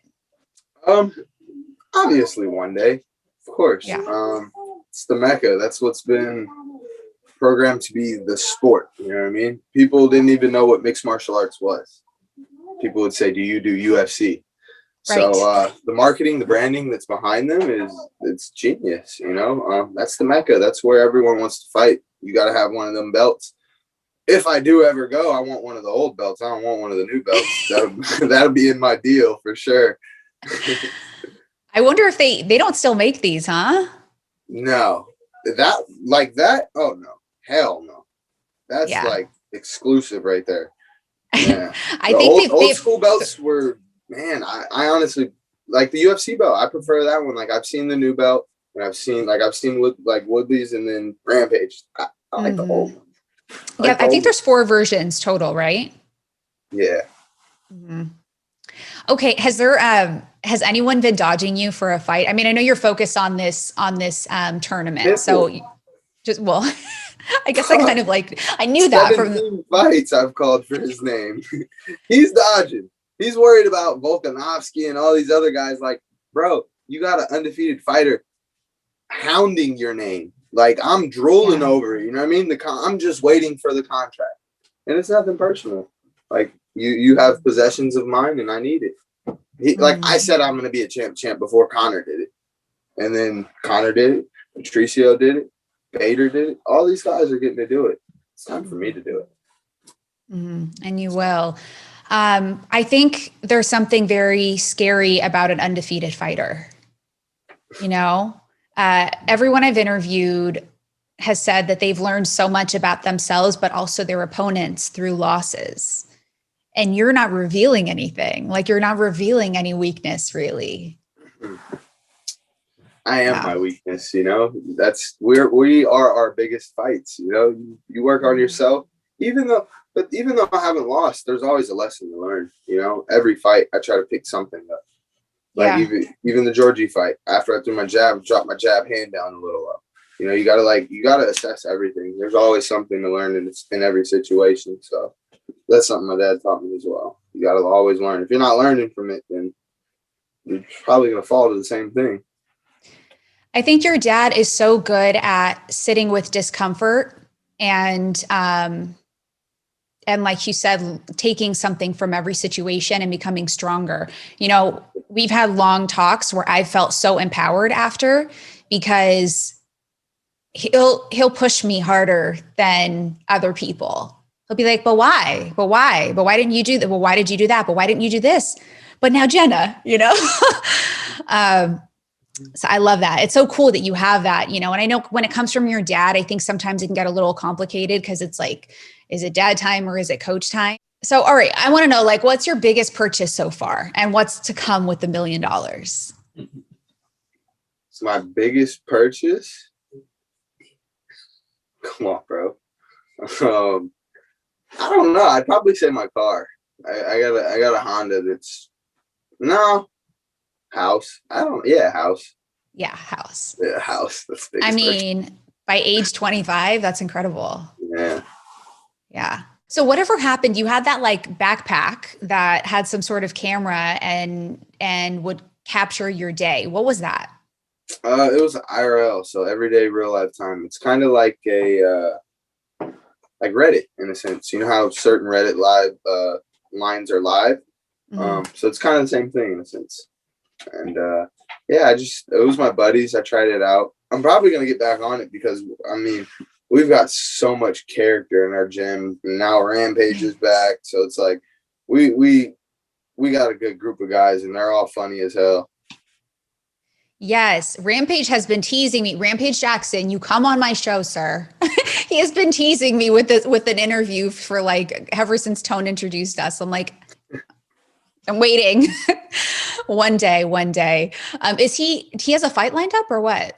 Obviously one day. Of course. Yeah. It's the Mecca. That's what's been programmed to be the sport. You know what I mean? People didn't even know what mixed martial arts was. People would say, do you do UFC? Right. So the marketing, the branding that's behind them it's genius, you know. That's the Mecca. That's where everyone wants to fight. You got to have one of them belts. If I do ever go, I want one of the old belts. I don't want one of the new belts. That'll be in my deal for sure. I wonder if they don't still make these, huh? No. That? Oh no. Hell no. That's like exclusive right there. Yeah. I think old school belts were, man, I honestly like the UFC belt. I prefer that one. Like I've seen the new belt and I've seen Woodley's and then Rampage. I like the old one. Yeah, I think there's 4 versions total, right? Yeah. Mm-hmm. Okay. Has anyone been dodging you for a fight? I mean, I know you're focused on this tournament. Yeah. So I guess I kind of I knew that from fights I've called for his name. He's dodging. He's worried about Volkanovski and all these other guys. Like, bro, you got an undefeated fighter hounding your name. Like, I'm drooling over it. You know what I mean? I'm just waiting for the contract. And it's nothing personal. Like, you have possessions of mine and I need it. Like I said, I'm going to be a champ before Conor did it. And then Conor did it. Patricio did it. Bader did it. All these guys are getting to do it. It's time for me to do it. And you will. I think there's something very scary about an undefeated fighter. You know, everyone I've interviewed has said that they've learned so much about themselves, but also their opponents through losses. And you're not revealing anything. Like you're not revealing any weakness, really. I am my weakness, you know. We are our biggest fights, you know. You work on yourself, even though I haven't lost, there's always a lesson to learn, you know. Every fight I try to pick something up. Like even the 𝘥𝘰𝘭𝘭𝘢 fight, after I threw my jab, dropped my jab hand down a little low. You know, you gotta assess everything. There's always something to learn in every situation. So that's something my dad taught me as well. You gotta always learn. If you're not learning from it, then you're probably gonna fall to the same thing. I think your dad is so good at sitting with discomfort and like you said, taking something from every situation and becoming stronger. You know, we've had long talks where I felt so empowered after, because he'll push me harder than other people. He'll be like, but why? But why? But why didn't you do that? Well, why did you do that? But why didn't you do this? But now Jenna, you know? So I love that. It's so cool that you have that, you know, and I know when it comes from your dad, I think sometimes it can get a little complicated because it's like, is it dad time or is it coach time? So, all right, I want to know, like, what's your biggest purchase so far and what's to come with the $1 million? So my biggest purchase? Come on, bro. I don't know. I'd probably say my car. I got a Honda that's house. House. Yeah, house. Yeah, house. That's the biggest I mean, by age 25, that's incredible. Yeah. Yeah. So whatever happened, you had that like backpack that had some sort of camera and would capture your day. What was that? It was IRL, so everyday real life time. It's kind of like a like Reddit in a sense. You know how certain Reddit live lines are live. So it's kind of the same thing in a sense. And yeah, it was my buddies. I tried it out. I'm probably gonna get back on it because I mean, we've got so much character in our gym. And now Rampage is back, so it's like we got a good group of guys, and they're all funny as hell. Yes, Rampage has been teasing me. Rampage Jackson, you come on my show, sir. He has been teasing me with an interview for like ever since Tone introduced us. I'm like, I'm waiting. One day. He has a fight lined up or what?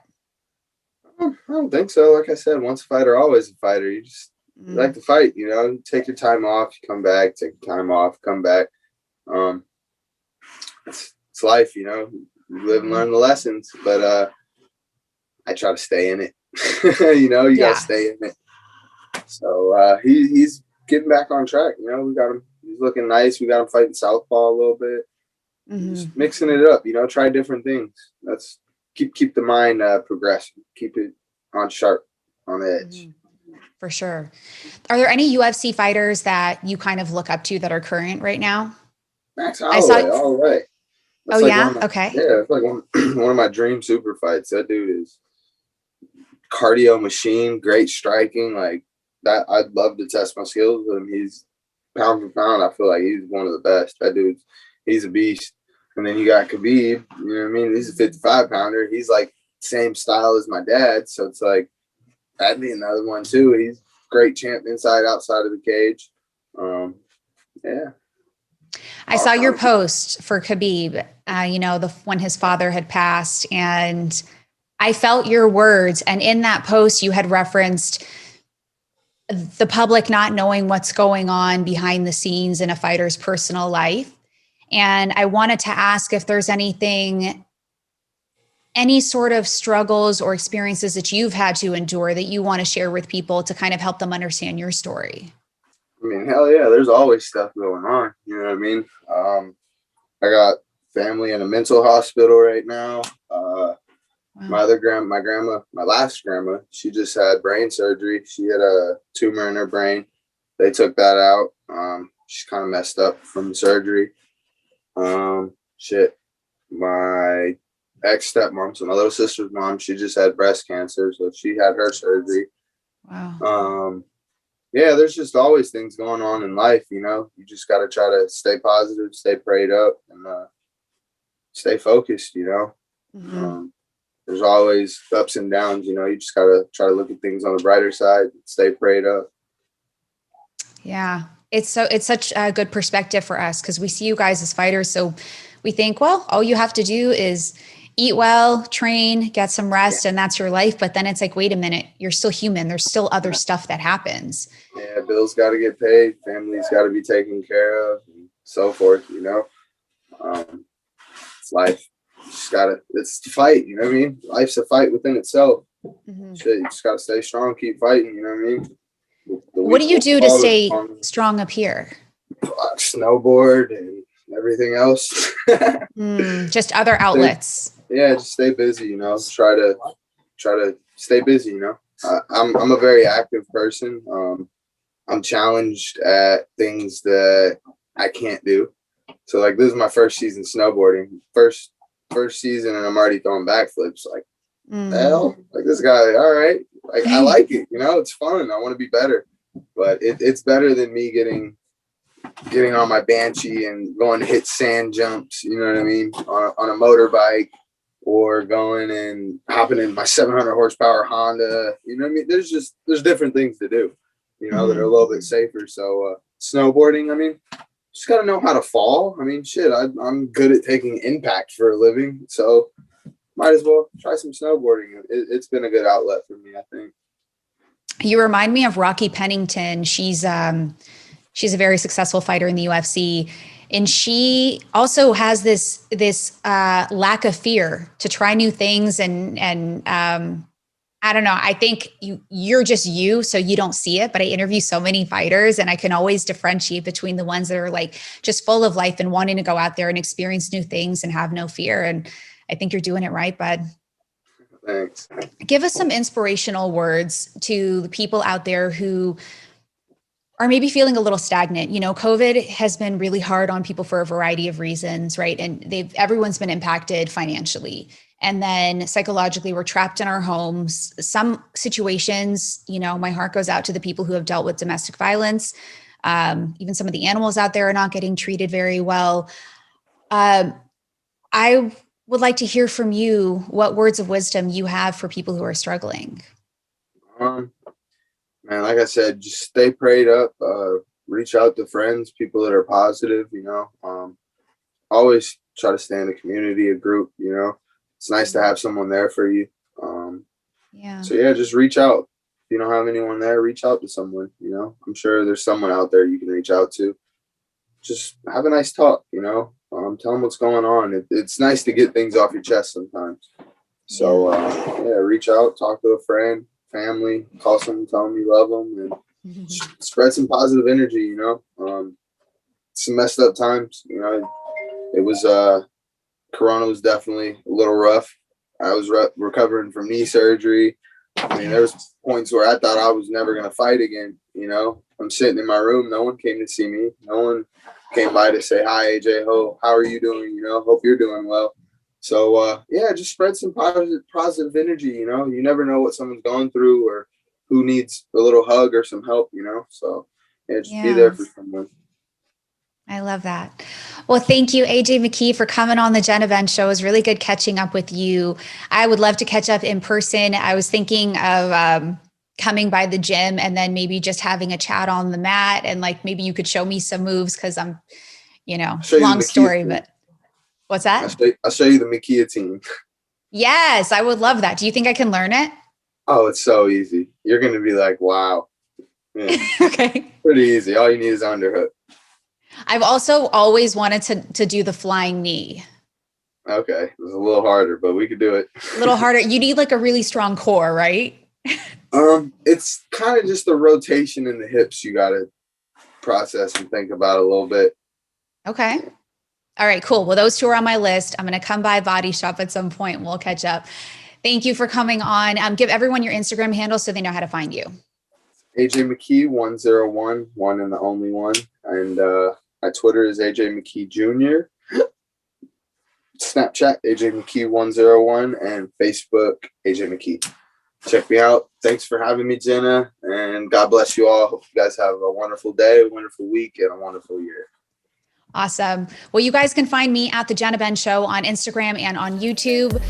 I don't think so. Like I said, once a fighter, always a fighter. You just like to fight, you know. Take your time off, you come back. Take your time off, come back. It's life, you know. You live and learn the lessons, but I try to stay in it. You know, you gotta stay in it. So he's getting back on track. You know, we got him. He's looking nice. We got him fighting southpaw a little bit. Just mixing it up. You know, try different things. That's keep the mind progressing. Keep it on sharp, on the edge. For sure. Are there any UFC fighters that you kind of look up to that are current right now? Max Holloway, all right. That's okay. Yeah, it's like one of my dream super fights. That dude is cardio machine, great striking. Like that, I'd love to test my skills with him. He's pound for pound. I feel like he's one of the best. That dude's he's a beast. And then you got Khabib. You know what I mean? He's a 55 pounder. He's like same style as my dad. So it's like that'd be another one too. He's great champ inside, outside of the cage. Yeah. I saw your post for Khabib, you know, when his father had passed, and I felt your words. And in that post, you had referenced the public not knowing what's going on behind the scenes in a fighter's personal life. And I wanted to ask if there's any sort of struggles or experiences that you've had to endure that you want to share with people to kind of help them understand your story. I mean, hell yeah, there's always stuff going on. You know what I mean? I got family in a mental hospital right now. Wow. My last grandma, she just had brain surgery. She had a tumor in her brain. They took that out. She's kind of messed up from the surgery. My ex-stepmom, so my little sister's mom, she just had breast cancer, so she had her surgery. Wow. Yeah, there's just always things going on in life, you know. You just got to try to stay positive, stay prayed up, and stay focused, you know. There's always ups and downs, you know. You just got to try to look at things on the brighter side, stay prayed up. Yeah, it's such a good perspective for us because we see you guys as fighters. So we think, well, all you have to do is eat well, train, get some rest, and that's your life. But then it's like, wait a minute, you're still human. There's still other stuff that happens. Yeah, bills got to get paid. Families got to be taken care of and so forth, you know. It's life. It's a fight, you know what I mean? Life's a fight within itself. Shit, you just got to stay strong, keep fighting, you know what I mean? What do you do to stay strong up here? Snowboard and everything else. Just other outlets. Just stay busy, you know. Try to stay busy, you know. I'm a very active person. I'm challenged at things that I can't do. So like this is my first season snowboarding. First season, and I'm already throwing backflips. Like hell, like this guy. All right, like I like it. You know, it's fun. I want to be better, but it's better than me getting on my Banshee and going to hit sand jumps. You know what I mean? On a motorbike, or going and hopping in my 700 horsepower Honda. You know what I mean? There's different things to do. You know, that are a little bit safer. So snowboarding. I mean, just got to know how to fall. I mean, shit, I'm good at taking impact for a living. So might as well try some snowboarding. It's been a good outlet for me, I think. You remind me of Rocky Pennington. She's a very successful fighter in the UFC. And she also has this lack of fear to try new things and I don't know. I think you're just you, so you don't see it, but I interview so many fighters and I can always differentiate between the ones that are like just full of life and wanting to go out there and experience new things and have no fear. And I think you're doing it right, bud. Thanks. Give us some inspirational words to the people out there who are maybe feeling a little stagnant. You know, COVID has been really hard on people for a variety of reasons, right? And everyone's been impacted financially. And then psychologically, we're trapped in our homes. Some situations, you know, my heart goes out to the people who have dealt with domestic violence. Even some of the animals out there are not getting treated very well. I would like to hear from you what words of wisdom you have for people who are struggling. Man, like I said, just stay prayed up, reach out to friends, people that are positive, you know, always try to stay in a community, a group, you know. It's nice to have someone there for you. So yeah, just reach out. If you don't have anyone there, reach out to someone, you know. I'm sure there's someone out there you can reach out to. Just have a nice talk, you know. Tell them what's going on. It's nice to get things off your chest sometimes. So yeah, reach out, talk to a friend, family, call someone, tell them you love them, and spread some positive energy, you know. Some messed up times, you know. It was Corona was definitely a little rough. I was recovering from knee surgery. I mean, there was points where I thought I was never going to fight again. You know, I'm sitting in my room. No one came to see me. No one came by to say, hi, AJ, how are you doing? You know, hope you're doing well. So, yeah, just spread some positive energy. You know, you never know what someone's going through or who needs a little hug or some help, you know. So, yeah, just be there for someone. I love that. Well, thank you, AJ McKee, for coming on the Jenna Ben Show. It was really good catching up with you. I would love to catch up in person. I was thinking of coming by the gym and then maybe just having a chat on the mat, and like maybe you could show me some moves because I'm, you know, long story, but what's that? I'll show you the McKee team. Yes, I would love that. Do you think I can learn it? Oh, it's so easy. You're going to be like, wow. Yeah. Okay. Pretty easy. All you need is underhook. I've also always wanted to do the flying knee. Okay. It was a little harder, but we could do it. A little harder. You need like a really strong core, right? It's kind of just the rotation in the hips you got to process and think about a little bit. Okay. All right, cool. Well, those two are on my list. I'm going to come by Bodyshop at some point and we'll catch up. Thank you for coming on. Give everyone your Instagram handle so they know how to find you. AJ McKee 101, one and the only one. And my Twitter is AJ McKee Jr. Snapchat, AJ McKee 101, and Facebook, AJ McKee. Check me out. Thanks for having me, Jenna. And God bless you all. Hope you guys have a wonderful day, a wonderful week, and a wonderful year. Awesome. Well, you guys can find me at the Jenna Ben Show on Instagram and on YouTube.